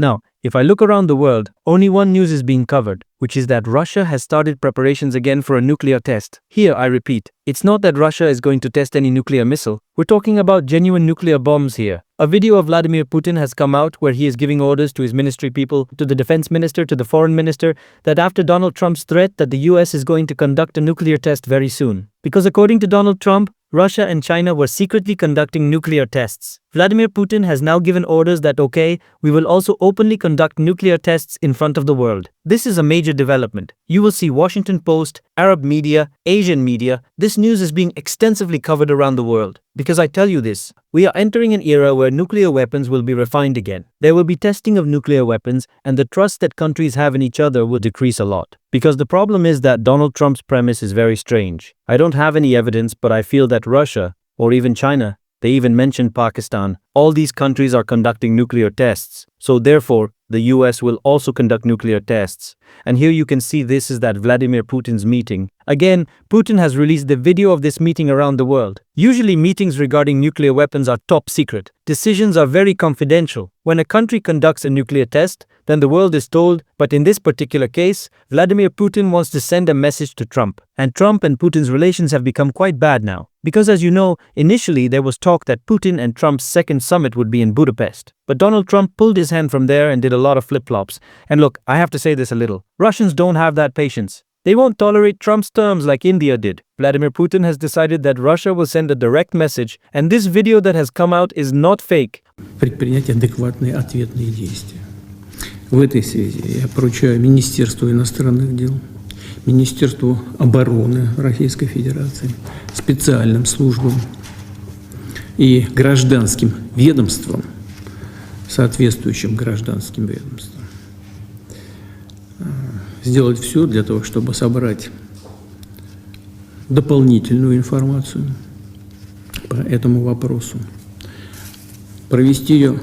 Now, if I look around the world, only one news is being covered, which is that Russia has started preparations again for a nuclear test. Here, I repeat, it's not that Russia is going to test any nuclear missile. We're talking about genuine nuclear bombs here. A video of Vladimir Putin has come out where he is giving orders to his ministry people, to the defense minister, to the foreign minister, that after Donald Trump's threat that the US is going to conduct a nuclear test very soon. Because according to Donald Trump, Russia and China were secretly conducting nuclear tests. Vladimir Putin has now given orders that okay, we will also openly conduct nuclear tests in front of the world. This is a major development. You will see Washington Post, Arab media, Asian media. This news is being extensively covered around the world. Because I tell you this, we are entering an era where nuclear weapons will be refined again. There will be testing of nuclear weapons, and the trust that countries have in each other will decrease a lot. Because the problem is that Donald Trump's premise is very strange. I don't have any evidence, but I feel that Russia, or even China, they even mentioned Pakistan, all these countries are conducting nuclear tests. So therefore, the US will also conduct nuclear tests. And here you can see this is that Vladimir Putin's meeting. Again, Putin has released the video of this meeting around the world. Usually meetings regarding nuclear weapons are top secret. Decisions are very confidential. When a country conducts a nuclear test, then the world is told, but in this particular case, Vladimir Putin wants to send a message to Trump. And Trump and Putin's relations have become quite bad now. Because as you know, initially there was talk that Putin and Trump's second summit would be in Budapest. But Donald Trump pulled his hand from there and did a lot of flip-flops. And look, I have to say this a little. Russians don't have that patience. They won't tolerate Trump's terms like India did. Vladimir Putin has decided that Russia will send a direct message, and this video that has come out is not fake. Предпринять адекватные ответные действия. В этой связи я поручаю Министерству иностранных дел, Министерству обороны Российской Федерации, специальным службам и гражданским ведомствам, соответствующим гражданским ведомствам, сделать все для того, чтобы собрать дополнительную информацию по этому вопросу, провести ее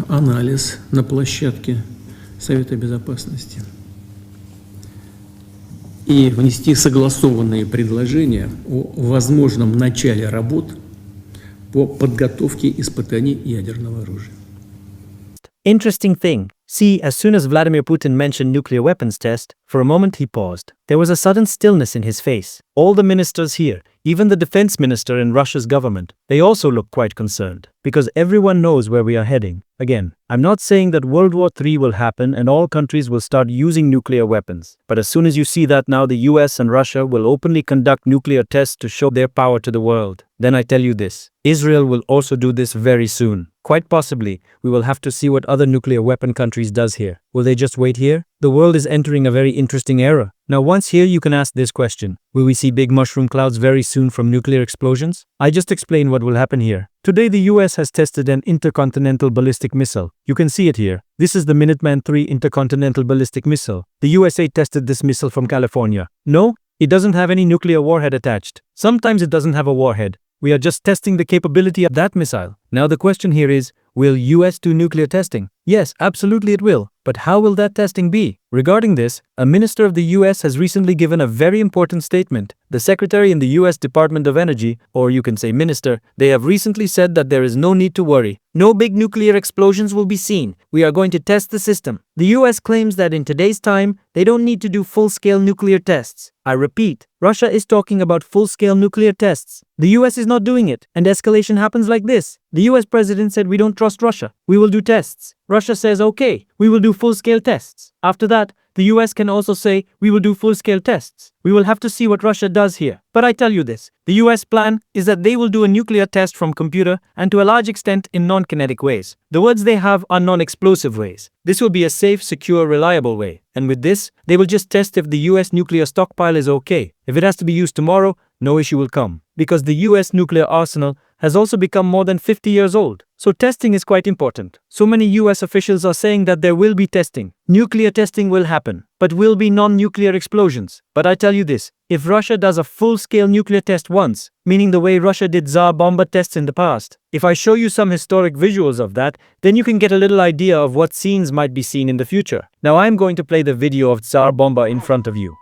анализ на площадке Совета Безопасности и внести согласованные предложения о возможном начале работ по подготовке испытаний ядерного оружия. Interesting thing. See, as soon as Vladimir Putin mentioned nuclear weapons test, for a moment he paused. There was a sudden stillness in his face. All the ministers here, even the defense minister in Russia's government, they also look quite concerned. Because everyone knows where we are heading. Again, I'm not saying that World War III will happen and all countries will start using nuclear weapons. But as soon as you see that now the US and Russia will openly conduct nuclear tests to show their power to the world, then I tell you this, Israel will also do this very soon. Quite possibly, we will have to see what other nuclear weapon countries does here. Will they just wait here? The world is entering a very interesting era. Now once here you can ask this question. Will we see big mushroom clouds very soon from nuclear explosions? I just explained what will happen here. Today the US has tested an intercontinental ballistic missile. You can see it here. This is the Minuteman III intercontinental ballistic missile. The USA tested this missile from California. No, it doesn't have any nuclear warhead attached. Sometimes it doesn't have a warhead. We are just testing the capability of that missile. Now the question here is, will US do nuclear testing? Yes, absolutely it will. But how will that testing be? Regarding this, a minister of the US has recently given a very important statement. The secretary in the US Department of Energy, or you can say minister, they have recently said that there is no need to worry. No big nuclear explosions will be seen. We are going to test the system. The US claims that in today's time, they don't need to do full-scale nuclear tests. I repeat, Russia is talking about full-scale nuclear tests. The US is not doing it, and escalation happens like this. The US president said we don't trust Russia. We will do tests. Russia says okay, we will do full-scale tests. After that, the US can also say we will do full-scale tests. We will have to see what Russia does here. But I tell you this, the US plan is that they will do a nuclear test from computer and to a large extent in non-kinetic ways. The words they have are non-explosive ways. This will be a safe, secure, reliable way. And with this, they will just test if the US nuclear stockpile is okay. If it has to be used tomorrow, no issue will come. Because the US nuclear arsenal has also become more than 50 years old. So testing is quite important. So many US officials are saying that there will be testing. Nuclear testing will happen, but will be non-nuclear explosions. But I tell you this, if Russia does a full-scale nuclear test once, meaning the way Russia did Tsar Bomba tests in the past, if I show you some historic visuals of that, then you can get a little idea of what scenes might be seen in the future. Now I'm going to play the video of Tsar Bomba in front of you.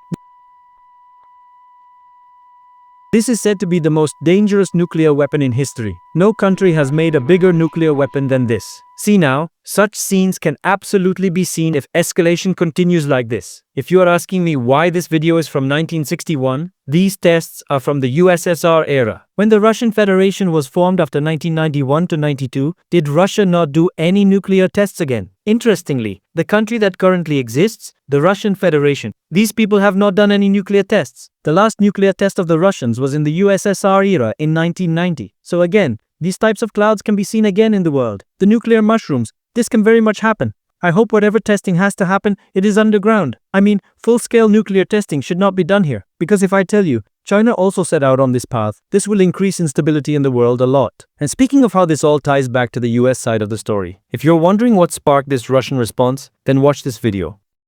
This is said to be the most dangerous nuclear weapon in history. No country has made a bigger nuclear weapon than this. See now, such scenes can absolutely be seen if escalation continues like this. If you are asking me why this video is from 1961, these tests are from the USSR era. When the Russian Federation was formed after 1991 to 92, did Russia not do any nuclear tests again? Interestingly, the country that currently exists, the Russian Federation, these people have not done any nuclear tests. The last nuclear test of the Russians was in the USSR era in 1990. So again, these types of clouds can be seen again in the world. The nuclear mushrooms, this can very much happen. I hope whatever testing has to happen, it is underground. I mean, full-scale nuclear testing should not be done here. Because if I tell you, China also set out on this path, this will increase instability in the world a lot. And speaking of how this all ties back to the US side of the story, if you're wondering what sparked this Russian response, then watch this video.